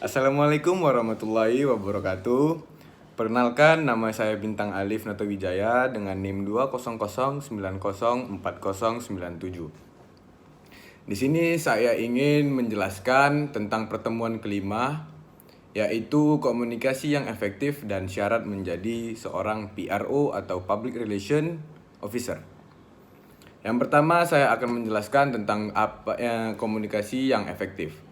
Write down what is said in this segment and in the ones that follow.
Assalamualaikum warahmatullahi wabarakatuh. Perkenalkan, nama saya Bintang Alif Nato Wijaya dengan NIM 200904097. Di sini saya ingin menjelaskan tentang pertemuan kelima, yaitu komunikasi yang efektif dan syarat menjadi seorang PRO atau Public Relation Officer. Yang pertama, saya akan menjelaskan tentang komunikasi yang efektif.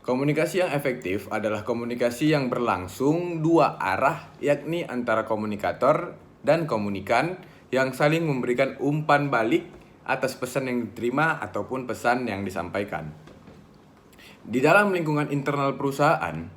Komunikasi yang efektif adalah komunikasi yang berlangsung dua arah, yakni antara komunikator dan komunikan yang saling memberikan umpan balik atas pesan yang diterima ataupun pesan yang disampaikan. Di dalam lingkungan internal perusahaan,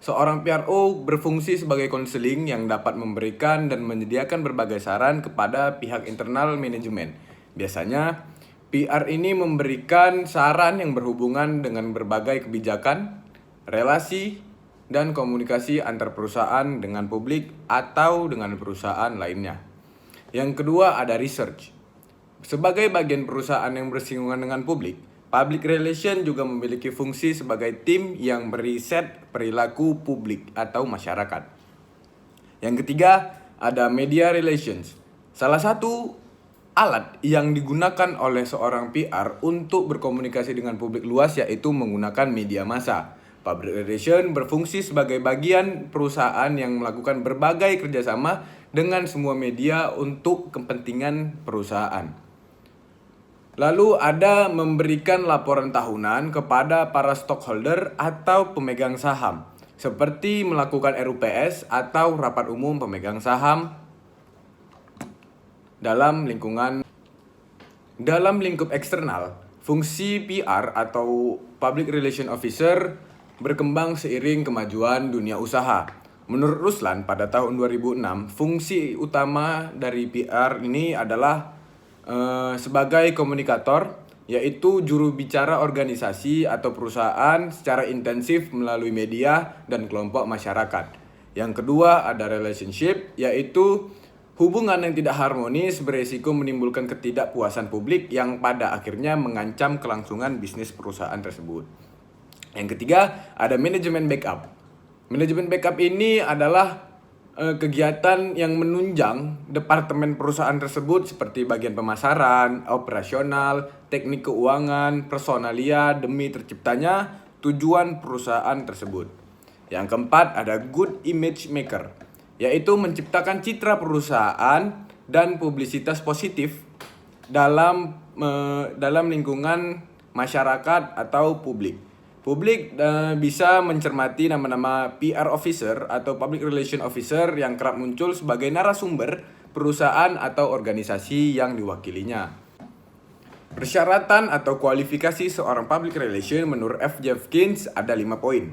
seorang PRO berfungsi sebagai konseling yang dapat memberikan dan menyediakan berbagai saran kepada pihak internal manajemen. Biasanya, PR ini memberikan saran yang berhubungan dengan berbagai kebijakan, relasi, dan komunikasi antar perusahaan dengan publik atau dengan perusahaan lainnya. Yang kedua ada research. Sebagai bagian perusahaan yang bersinggungan dengan public relation juga memiliki fungsi sebagai tim yang meriset perilaku publik atau masyarakat. Yang ketiga ada media relations. Salah satu alat yang digunakan oleh seorang PR untuk berkomunikasi dengan publik luas yaitu menggunakan media massa. Public relation berfungsi sebagai bagian perusahaan yang melakukan berbagai kerjasama dengan semua media untuk kepentingan perusahaan. Lalu ada memberikan laporan tahunan kepada para stockholder atau pemegang saham, seperti melakukan RUPS atau rapat umum pemegang saham. Dalam lingkup eksternal, fungsi PR atau Public Relation Officer berkembang seiring kemajuan dunia usaha. Menurut Ruslan pada tahun 2006, fungsi utama dari PR ini adalah sebagai komunikator, yaitu juru bicara organisasi atau perusahaan secara intensif melalui media dan kelompok masyarakat. Yang kedua ada relationship, yaitu hubungan yang tidak harmonis beresiko menimbulkan ketidakpuasan publik yang pada akhirnya mengancam kelangsungan bisnis perusahaan tersebut. Yang ketiga, ada manajemen backup. Manajemen backup ini adalah kegiatan yang menunjang departemen perusahaan tersebut seperti bagian pemasaran, operasional, teknik keuangan, personalia demi terciptanya tujuan perusahaan tersebut. Yang keempat, ada good image maker, yaitu menciptakan citra perusahaan dan publisitas positif dalam lingkungan masyarakat atau publik. Publik bisa mencermati nama-nama PR officer atau public relation officer yang kerap muncul sebagai narasumber perusahaan atau organisasi yang diwakilinya. Persyaratan atau kualifikasi seorang public relation menurut F. Jeffkins ada 5 poin.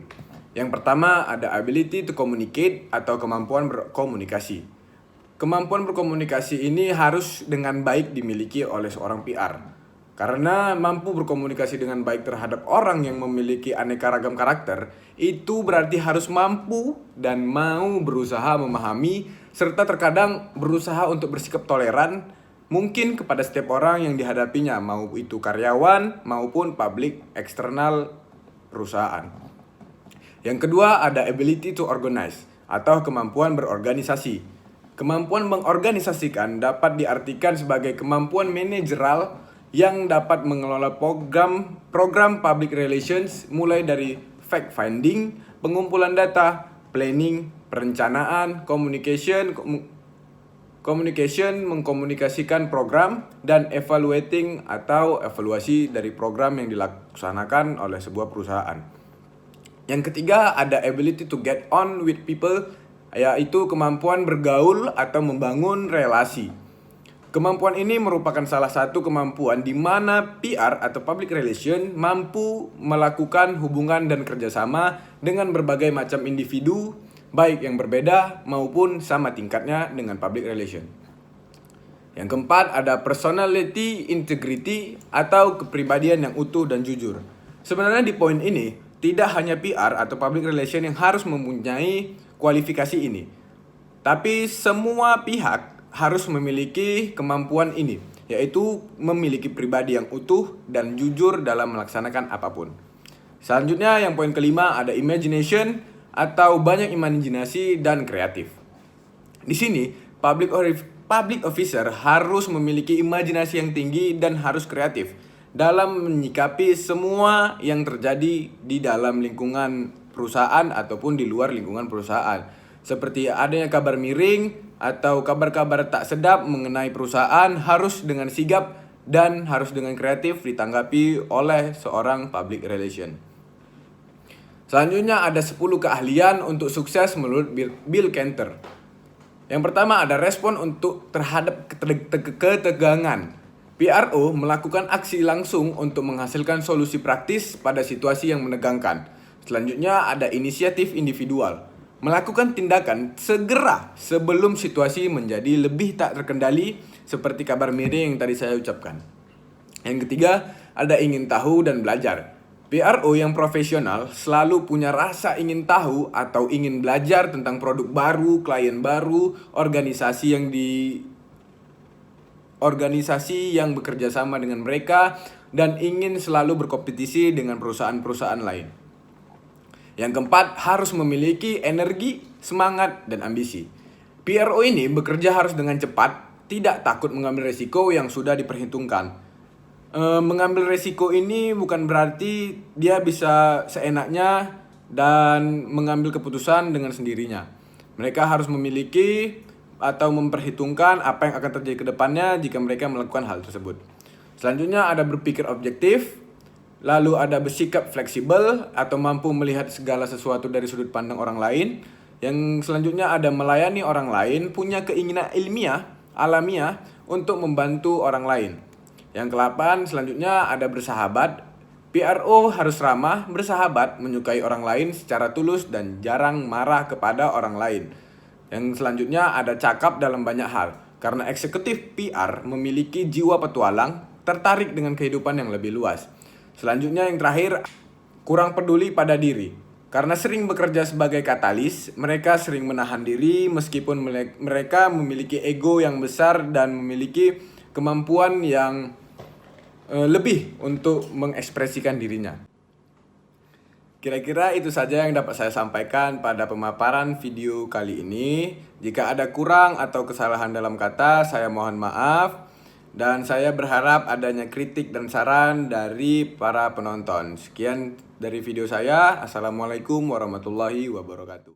Yang pertama ada ability to communicate atau kemampuan berkomunikasi. Kemampuan berkomunikasi ini harus dengan baik dimiliki oleh seorang PR. Karena mampu berkomunikasi dengan baik terhadap orang yang memiliki aneka ragam karakter, itu berarti harus mampu dan mau berusaha memahami serta terkadang berusaha untuk bersikap toleran mungkin kepada setiap orang yang dihadapinya, mau itu karyawan maupun publik eksternal perusahaan. Yang kedua ada ability to organize atau kemampuan berorganisasi. Kemampuan mengorganisasikan dapat diartikan sebagai kemampuan manajerial yang dapat mengelola program public relations mulai dari fact finding, pengumpulan data, planning, perencanaan, communication, mengkomunikasikan program, dan evaluating atau evaluasi dari program yang dilaksanakan oleh sebuah perusahaan. Yang ketiga ada ability to get on with people, yaitu kemampuan bergaul atau membangun relasi. Kemampuan ini merupakan salah satu kemampuan di mana PR atau public relation mampu melakukan hubungan dan kerjasama dengan berbagai macam individu, baik yang berbeda maupun sama tingkatnya dengan public relation. Yang keempat ada personality integrity atau kepribadian yang utuh dan jujur. Sebenarnya di poin ini tidak hanya PR atau public relation yang harus mempunyai kualifikasi ini, tapi semua pihak harus memiliki kemampuan ini, yaitu memiliki pribadi yang utuh dan jujur dalam melaksanakan apapun. Selanjutnya yang poin kelima ada imagination atau banyak imajinasi dan kreatif. Di sini public officer harus memiliki imajinasi yang tinggi dan harus kreatif dalam menyikapi semua yang terjadi di dalam lingkungan perusahaan ataupun di luar lingkungan perusahaan. Seperti adanya kabar miring atau kabar-kabar tak sedap mengenai perusahaan harus dengan sigap dan harus dengan kreatif ditanggapi oleh seorang public relation. Selanjutnya ada 10 keahlian untuk sukses menurut Bill Cantor. Yang pertama ada respon terhadap ketegangan. PRO melakukan aksi langsung untuk menghasilkan solusi praktis pada situasi yang menegangkan. Selanjutnya ada inisiatif individual. Melakukan tindakan segera sebelum situasi menjadi lebih tak terkendali seperti kabar miring yang tadi saya ucapkan. Yang ketiga ada ingin tahu dan belajar. PRO yang profesional selalu punya rasa ingin tahu atau ingin belajar tentang produk baru, klien baru, organisasi yang bekerja sama dengan mereka dan ingin selalu berkompetisi dengan perusahaan-perusahaan lain. Yang keempat, harus memiliki energi, semangat, dan ambisi. PRO ini bekerja harus dengan cepat, tidak takut mengambil resiko yang sudah diperhitungkan. Mengambil resiko ini bukan berarti dia bisa seenaknya dan mengambil keputusan dengan sendirinya. Mereka harus memiliki atau memperhitungkan apa yang akan terjadi ke depannya jika mereka melakukan hal tersebut. Selanjutnya ada berpikir objektif, lalu ada bersikap fleksibel atau mampu melihat segala sesuatu dari sudut pandang orang lain. Yang selanjutnya ada melayani orang lain, punya keinginan alamiah untuk membantu orang lain. Yang ke-8 selanjutnya ada bersahabat. PRO harus ramah, bersahabat, menyukai orang lain secara tulus dan jarang marah kepada orang lain. Yang selanjutnya ada cakap dalam banyak hal. Karena eksekutif PR memiliki jiwa petualang, tertarik dengan kehidupan yang lebih luas. Selanjutnya yang terakhir, kurang peduli pada diri. Karena sering bekerja sebagai katalis, mereka sering menahan diri meskipun mereka memiliki ego yang besar dan memiliki kemampuan yang lebih untuk mengekspresikan dirinya. Kira-kira itu saja yang dapat saya sampaikan pada pemaparan video kali ini. Jika ada kurang atau kesalahan dalam kata, saya mohon maaf. Dan saya berharap adanya kritik dan saran dari para penonton. Sekian dari video saya. Assalamualaikum warahmatullahi wabarakatuh.